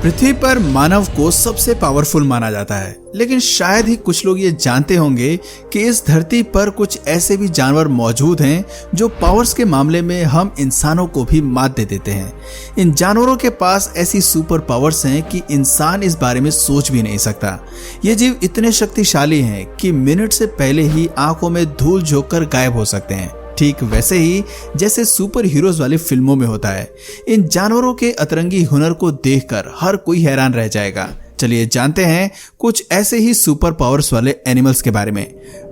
पृथ्वी पर मानव को सबसे पावरफुल माना जाता है, लेकिन शायद ही कुछ लोग ये जानते होंगे कि इस धरती पर कुछ ऐसे भी जानवर मौजूद हैं जो पावर्स के मामले में हम इंसानों को भी मात दे देते हैं। इन जानवरों के पास ऐसी सुपर पावर्स हैं कि इंसान इस बारे में सोच भी नहीं सकता। ये जीव इतने शक्तिशाली हैं कि मिनट से पहले ही आंखों में धूल झोंककर गायब हो सकते हैं, ठीक वैसे ही जैसे सुपर हीरोज वाली फिल्मों में होता है। इन जानवरों के अतरंगी हुनर को देखकर हर कोई हैरान रह जाएगा। चलिए जानते हैं कुछ ऐसे ही सुपर पावर्स वाले एनिमल्स के बारे में।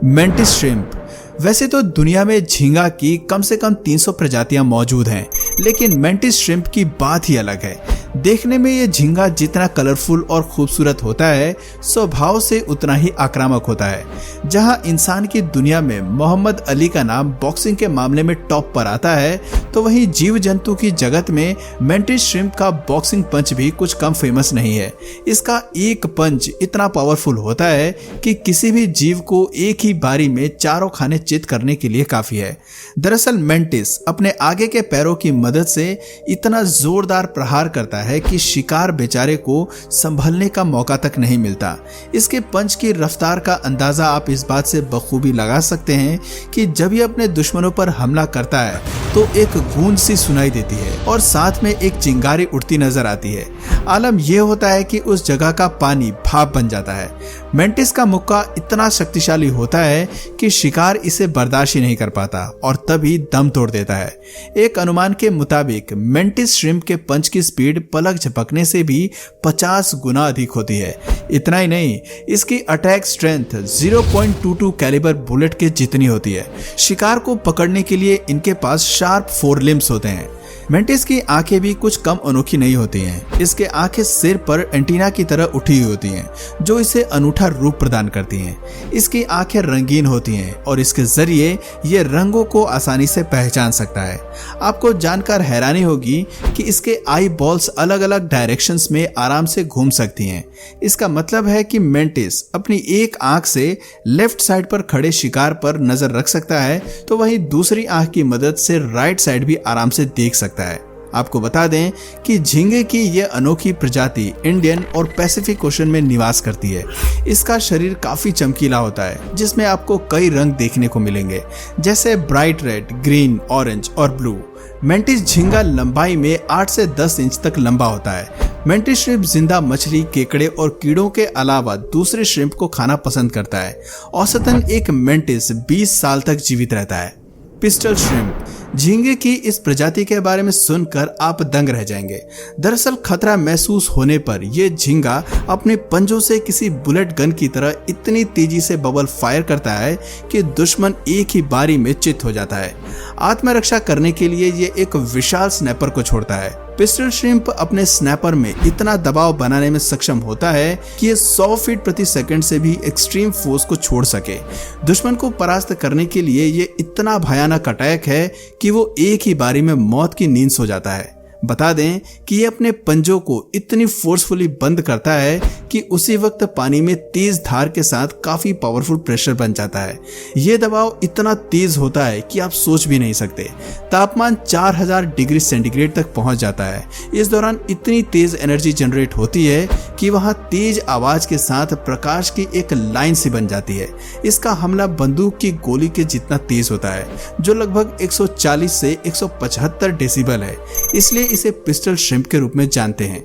Mantis shrimp. वैसे तो दुनिया में झींगा की कम से कम 300 प्रजातियां मौजूद हैं, लेकिन मेंटिस श्रिम्प की बात ही अलग है। देखने में ये झींगा जितना कलरफुल और खूबसूरत होता है, स्वभाव से उतना ही आक्रामक होता है। जहां इंसान की दुनिया में मोहम्मद अली का नाम बॉक्सिंग के मामले में टॉप पर आता है, तो वहीं जीव जंतु की जगत में मेंटिस श्रिम्प का बॉक्सिंग पंच भी कुछ कम फेमस नहीं है। इसका एक पंच इतना पावरफुल होता है कि किसी भी जीव को एक ही बारी में चारों खाने चित करने के लिए काफी है। दरअसल मेंटिस अपने आगे के पैरों की मदद से इतना जोरदार प्रहार करता है कि शिकार बेचारे को संभलने का मौका तक नहीं मिलता। इसके पंच की रफ्तार का अंदाजा आप इस बात से बखूबी लगा सकते हैं कि जब ये अपने दुश्मनों पर हमला करता है तो एक गूंज सी सुनाई देती है और साथ में एक चिंगारी उड़ती नजर आती है। आलम यह होता है कि उस जगह का पानी भाप बन जाता है। मेंटिस का मुक्का इतना शक्तिशाली होता है कि शिकार इसे बर्दाश्त ही नहीं कर पाता और तभी दम तोड़ देता है। एक अनुमान के मुताबिक मेंटिस श्रिम्प के पंच की स्पीड पलक झपकने से भी 50 गुना अधिक होती है। इतना ही नहीं, इसकी अटैक स्ट्रेंथ 0.22 कैलिबर बुलेट के जितनी होती है। शिकार को पकड़ने के लिए इनके पास शार्प 4 लिम्स होते हैं। मेंटिस की आंखें भी कुछ कम अनोखी नहीं होती हैं। इसके आंखें सिर पर एंटीना की तरह उठी हुई होती हैं, जो इसे अनूठा रूप प्रदान करती हैं। इसकी आंखें रंगीन होती हैं और इसके जरिए ये रंगों को आसानी से पहचान सकता है। आपको जानकर हैरानी होगी कि इसके आई बॉल्स अलग अलग डायरेक्शंस में आराम से घूम सकती हैं। इसका मतलब है कि मेंटिस अपनी एक आंख से लेफ्ट साइड पर खड़े शिकार पर नजर रख सकता है, तो वहीं दूसरी आंख की मदद से राइट साइड भी आराम से देख सकता है। आपको बता दें कि झींगे की यह अनोखी प्रजाति इंडियन और पैसिफिक ओशन में निवास करती है। इसका शरीर काफी चमकीला होता है, जिसमें आपको कई रंग देखने को मिलेंगे, जैसे ब्राइट रेड, ग्रीन, ऑरेंज और ब्लू। मेंटिस झींगा लंबाई में 8 से 10 इंच तक लंबा होता है। मेंटिस श्रिम्प जिंदा मछली, केकड़े और कीड़ों के अलावा दूसरे श्रिम्प को खाना पसंद करता है। औसतन एक मेंटिस 20 साल तक जीवित रहता है। Pistol shrimp. झींगे की इस प्रजाति के बारे में सुनकर आप दंग रह जाएंगे। दरअसल खतरा महसूस होने पर यह झींगा अपने पंजों से किसी बुलेट गन की तरह इतनी तेजी से बबल फायर करता है कि दुश्मन एक ही बारी में चित हो जाता है। आत्मरक्षा करने के लिए ये एक विशाल स्नैपर को छोड़ता है। पिस्टल श्रिम्प अपने स्नैपर में इतना दबाव बनाने में सक्षम होता है कि ये 100 फीट प्रति सेकंड से भी एक्सट्रीम फोर्स को छोड़ सके। दुश्मन को परास्त करने के लिए ये इतना भयानक अटैक है कि वो एक ही बारी में मौत की नींद सो जाता है। बता दें कि ये अपने पंजों को इतनी फोर्सफुली बंद करता है कि उसी वक्त पानी में तेज धार के साथ काफी पावरफुल प्रेशर बन जाता है। ये दबाव इतना तेज होता है कि आप सोच भी नहीं सकते। तापमान 4000 डिग्री सेंटीग्रेड तक पहुंच जाता है। इस दौरान इतनी तेज एनर्जी जनरेट होती है कि वहां तेज आवाज के साथ प्रकाश की एक लाइन सी बन जाती है। इसका हमला बंदूक की गोली के जितना तेज होता है, जो लगभग 140 से 175 डेसिबल है। इसलिए इसे पिस्टल श्रिम्प के रूप में जानते हैं।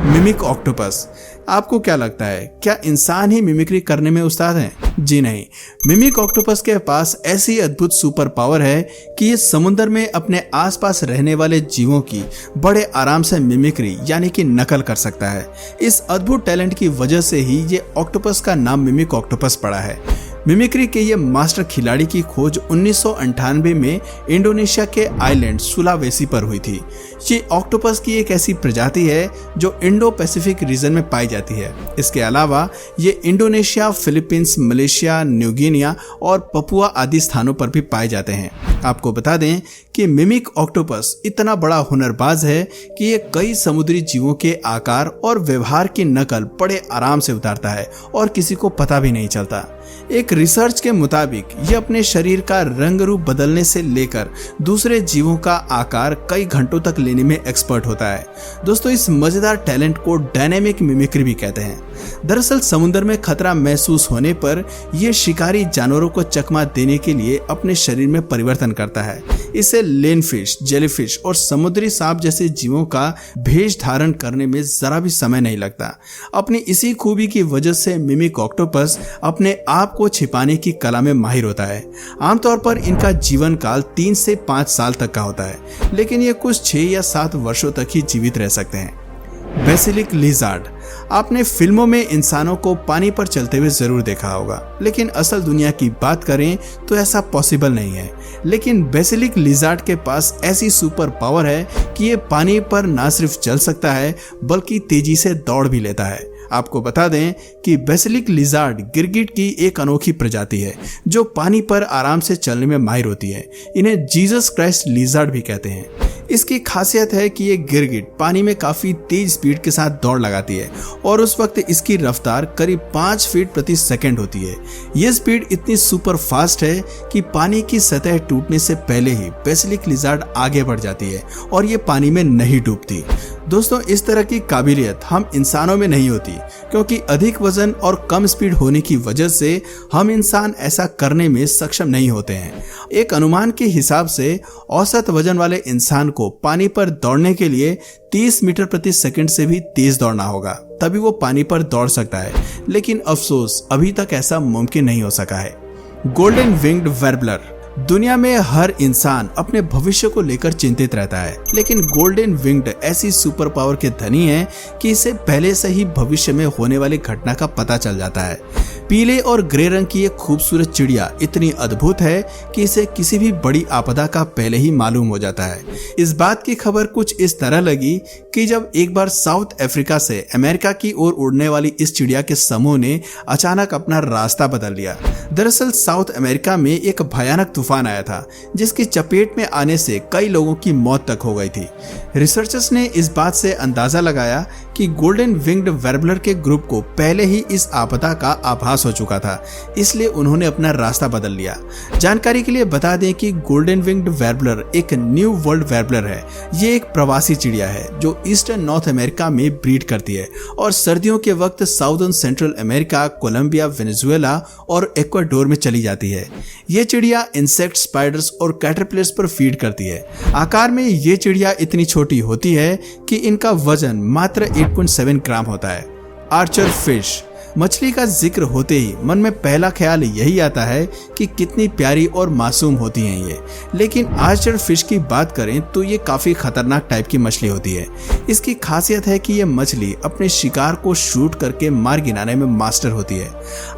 Mimic octopus. आपको क्या लगता है, क्या इंसान ही मिमिक्री करने में उस्ताद हैं? जी नहीं, मिमिक ऑक्टोपस के पास ऐसी अद्भुत सुपर पावर है कि ये समुद्र में अपने आसपास रहने वाले जीवों की बड़े आराम से मिमिक्री यानी कि नकल कर सकता है। इस अद्भुत टैलेंट की वजह से ही ये ऑक्टोपस का नाम मिमिक ऑक्टोपस पड़ा है। मिमिक्री के ये मास्टर खिलाड़ी की खोज 1998 में इंडोनेशिया के आइलैंड सुलावेसी पर हुई थी। ये ऑक्टोपस की एक ऐसी प्रजाति है जो इंडो पैसिफिक रीजन में पाई जाती है। इसके अलावा ये Indonesia, Philippines, Malaysia, new Guinea और पपुआ आदि स्थानों पर भी पाए जाते हैं। आपको बता दें कि मिमिक ऑक्टोपस इतना बड़ा हुनरबाज है कि ये कई समुद्री जीवों के आकार और व्यवहार की नकल बड़े आराम से उतारता है और किसी को पता भी नहीं चलता। एक रिसर्च के मुताबिक ये अपने शरीर का रंग रूप बदलने से लेकर दूसरे जीवों का आकार कई घंटों तक लेने में एक्सपर्ट होता है। दोस्तों, इस मजेदार टैलेंट को डायनेमिक मिमिक्री भी कहते हैं। दरअसल समुद्र में खतरा महसूस होने पर यह शिकारी जानवरों को चकमा देने के लिए अपने शरीर में परिवर्तन करता है। इसे लेनफिश, जेलीफिश और समुद्री सांप जैसे जीवों का भेष धारण करने में जरा भी समय नहीं लगता। अपनी इसी खूबी की वजह से मिमिक ऑक्टोपस अपने आप को छिपाने की कला में माहिर होता है। आमतौर पर इनका जीवन काल 3 से 5 साल तक का होता है, लेकिन ये कुछ 6 या 7 वर्षों तक ही जीवित रह सकते हैं। बेसिलिक लिजार्ड। आपने फिल्मों में इंसानों को पानी पर चलते हुए जरूर देखा होगा, लेकिन असल दुनिया की बात करें तो ऐसा पॉसिबल नहीं है। लेकिन बेसिलिक लिजार्ड के पास ऐसी सुपर पावर है कि ये पानी पर ना सिर्फ चल सकता है बल्कि तेजी से दौड़ भी लेता है। आपको बता दें कि बेसिलिक लिजार्ड गिरगिट की एक अनोखी प्रजाति है जो पानी पर आराम से चलने में माहिर होती है। इन्हें जीसस क्राइस्ट लिजार्ड भी कहते हैं। इसकी खासियत है कि ये गिरगिट पानी में काफी तेज स्पीड के साथ दौड़ लगाती है और उस वक्त इसकी रफ्तार करीब 5 फीट प्रति सेकंड होती है। ये स्पीड इतनी सुपर फास्ट है कि पानी की सतह टूटने से पहले ही बेसिलिक लिजार्ड आगे बढ़ जाती है और ये पानी में नहीं डूबती। दोस्तों, इस तरह की काबिलियत हम इंसानों में नहीं होती, क्योंकि अधिक वजन और कम स्पीड होने की वजह से हम इंसान ऐसा करने में सक्षम नहीं होते हैं। एक अनुमान के हिसाब से औसत वजन वाले इंसान को पानी पर दौड़ने के लिए 30 मीटर प्रति सेकंड से भी तेज दौड़ना होगा, तभी वो पानी पर दौड़ सकता है। लेकिन अफसोस, अभी तक ऐसा मुमकिन नहीं हो सका है। Golden winged warbler. दुनिया में हर इंसान अपने भविष्य को लेकर चिंतित रहता है, लेकिन गोल्डन विंग्ड ऐसी सुपर पावर के धनी है कि इसे पहले से ही भविष्य में होने वाली घटना का पता चल जाता है। पीले और ग्रे रंग की ये खूबसूरत चिड़िया इतनी अद्भुत है कि इसे किसी भी बड़ी आपदा का पहले ही मालूम हो जाता है। इस बात की खबर कुछ इस तरह लगी कि जब एक बार साउथ अफ्रीका से अमेरिका की ओर उड़ने वाली इस चिड़िया के समूह ने अचानक अपना रास्ता बदल लिया। दरअसल साउथ अमेरिका में एक भयानक तूफान आया था, जिसकी चपेट में आने से कई लोगों की मौत तक हो गई थी। रिसर्चर्स ने इस बात से अंदाजा लगाया कि गोल्डन विंग्ड वार्बलर के ग्रुप को पहले ही इस आपदा का आभास हो चुका था, इसलिए उन्होंने अपना रास्ता बदल लिया। जानकारी के लिए बता दें कि गोल्डन विंग्ड वार्बलर एक न्यू वर्ल्ड वार्बलर है। ये एक प्रवासी चिड़िया है जो ईस्टर्न नॉर्थ अमेरिका में ब्रीड करती है और सर्दियों के वक्त southern Central America, Colombia, Venezuela और इक्वाडोर में चली जाती है। ये चिड़िया इंसेक्ट, स्पाइडर्स और कैटरपिलर्स पर फीड करती है। आकार में ये चिड़िया इतनी छोटी होती है कि इनका वजन मात्र 8.7 ग्राम होता है। Archer fish. मछली का जिक्र होते ही मन में पहला ख्याल यही आता है कि कितनी प्यारी और मासूम होती हैं ये। लेकिन आर्चर फिश की बात करें तो ये काफी खतरनाक टाइप की मछली होती है। इसकी खासियत है कि ये मछली अपने शिकार को शूट करके मार गिराने में मास्टर होती है।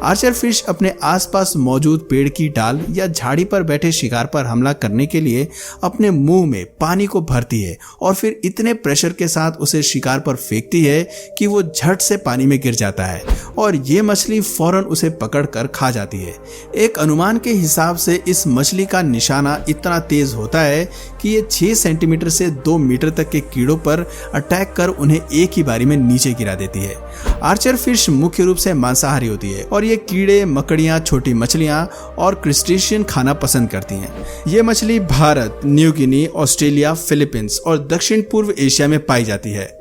आर्चर फिश अपने आसपास मौजूद पेड़ की डाल या झाड़ी पर बैठे शिकार पर हमला करने के लिए अपने मुंह में पानी को भरती है और फिर इतने प्रेशर के साथ उसे शिकार पर फेंकती है कि वो झट से पानी में गिर जाता है और ये मछली फौरन उसे पकड़कर खा जाती है। एक अनुमान के हिसाब से इस मछली का निशाना इतना तेज होता है कि ये 6 सेंटीमीटर से 2 मीटर तक के कीड़ों पर अटैक कर उन्हें एक ही बारी में नीचे गिरा देती है। आर्चर फिश मुख्य रूप से मांसाहारी होती है और ये कीड़े, मकड़ियां, छोटी मछलियां और क्रिस्टेशियन खाना पसंद करती हैं। ये मछली Bharat, New Guinea, Australia, Philippines और दक्षिण पूर्व एशिया में पाई जाती है।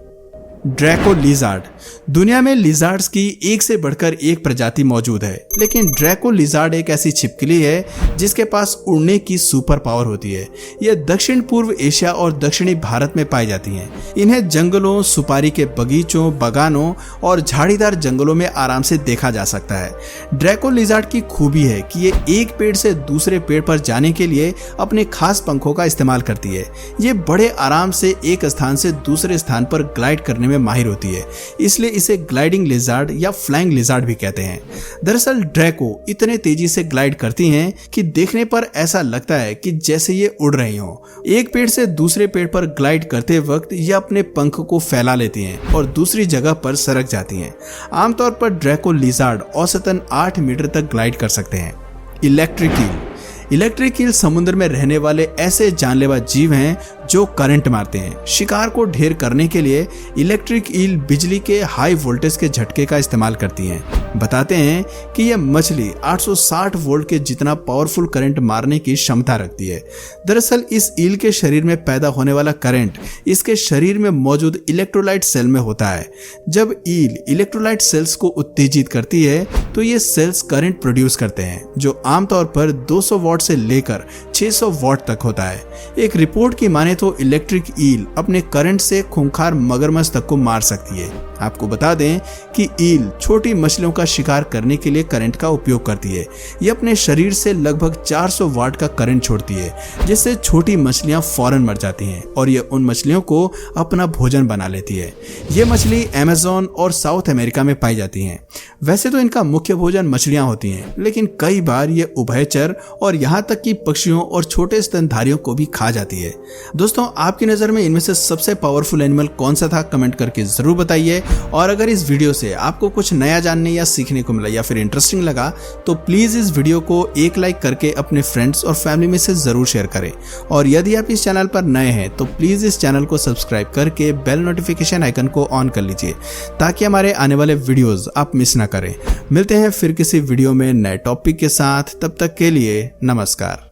Draco lizard. दुनिया में लिजार्ड्स की एक से बढ़कर एक प्रजाति मौजूद है, लेकिन ड्रैको लिजार्ड एक ऐसी छिपकली है जिसके पास उड़ने की सुपर पावर होती है। यह दक्षिण पूर्व एशिया और दक्षिणी भारत में पाई जाती हैं। इन्हें जंगलों, सुपारी के बगीचों, बगानों और झाड़ीदार जंगलों में आराम से देखा जा सकता है। ड्रैको लिजार्ड की खूबी है कि ये एक पेड़ से दूसरे पेड़ पर जाने के लिए अपने खास पंखों का इस्तेमाल करती है। ये बड़े आराम से एक स्थान से दूसरे स्थान पर ग्लाइड करने में माहिर होती है, इसलिए इसे ग्लाइडिंग लिजार्ड या फ्लाइंग लिजार्ड भी कहते हैं। दरअसल ड्रैको इतने तेजी से ग्लाइड करती हैं कि देखने पर ऐसा लगता है कि जैसे ये उड़ रही हों। एक पेड़ से दूसरे पेड़ पर ग्लाइड करते वक्त ये अपने पंख को फैला लेती हैं और दूसरी जगह पर सरक जाती हैं। आमतौर पर ड्रैको लिजार्ड औसतन 8 मीटर तक ग्लाइड कर सकते हैं। Electric eel. इलेक्ट्रिक ईल समुद्र में रहने वाले ऐसे जानलेवा जीव हैं जो करंट मारते हैं। शिकार को ढेर करने के लिए इलेक्ट्रिक ईल बिजली के हाई वोल्टेज के झटके का इस्तेमाल करती हैं। बताते हैं कि यह मछली 860 वोल्ट के जितना पावरफुल करंट मारने की क्षमता रखती है। दरअसल इस ईल के शरीर में पैदा होने वाला करंट इसके शरीर में मौजूद इलेक्ट्रोलाइट सेल में होता है। जब ईल इलेक्ट्रोलाइट सेल्स को उत्तेजित करती है तो ये सेल्स करंट प्रोड्यूस करते हैं, जो आमतौर पर 200 वॉट से लेकर 600 वॉट तक होता है। एक रिपोर्ट की माने तो इलेक्ट्रिक ईल अपने करंट से खूंखार मगरमच्छ तक को मार सकती है। आपको बता दें कि ईल छोटी मछलियों का शिकार करने के लिए करंट का उपयोग करती है। ये अपने शरीर से लगभग 400 वाट का करंट छोड़ती है, जिससे छोटी मछलियां फौरन मर जाती हैं और ये उन मछलियों को अपना भोजन बना लेती है। ये मछली अमेज़न और साउथ अमेरिका में पाई जाती हैं। वैसे तो इनका मुख्य भोजन मछलियां होती हैं, लेकिन कई बार ये उभयचर और यहाँ तक कि पक्षियों और छोटे स्तनधारियों को भी खा जाती है। दोस्तों, आपकी नजर में इनमें से सबसे पावरफुल एनिमल कौन सा था, कमेंट करके जरूर बताइए। और अगर इस वीडियो से आपको कुछ नया जानने या सीखने को मिला या फिर इंटरेस्टिंग लगा तो प्लीज इस वीडियो को एक लाइक करके अपने फ्रेंड्स और फैमिली में से जरूर शेयर करें। और यदि आप इस चैनल पर नए हैं तो प्लीज इस चैनल को सब्सक्राइब करके बेल नोटिफिकेशन आइकन को ऑन कर लीजिए, ताकि हमारे आने वाले वीडियोस आप मिस ना करें। मिलते हैं फिर किसी वीडियो में नए टॉपिक के साथ, तब तक के लिए नमस्कार।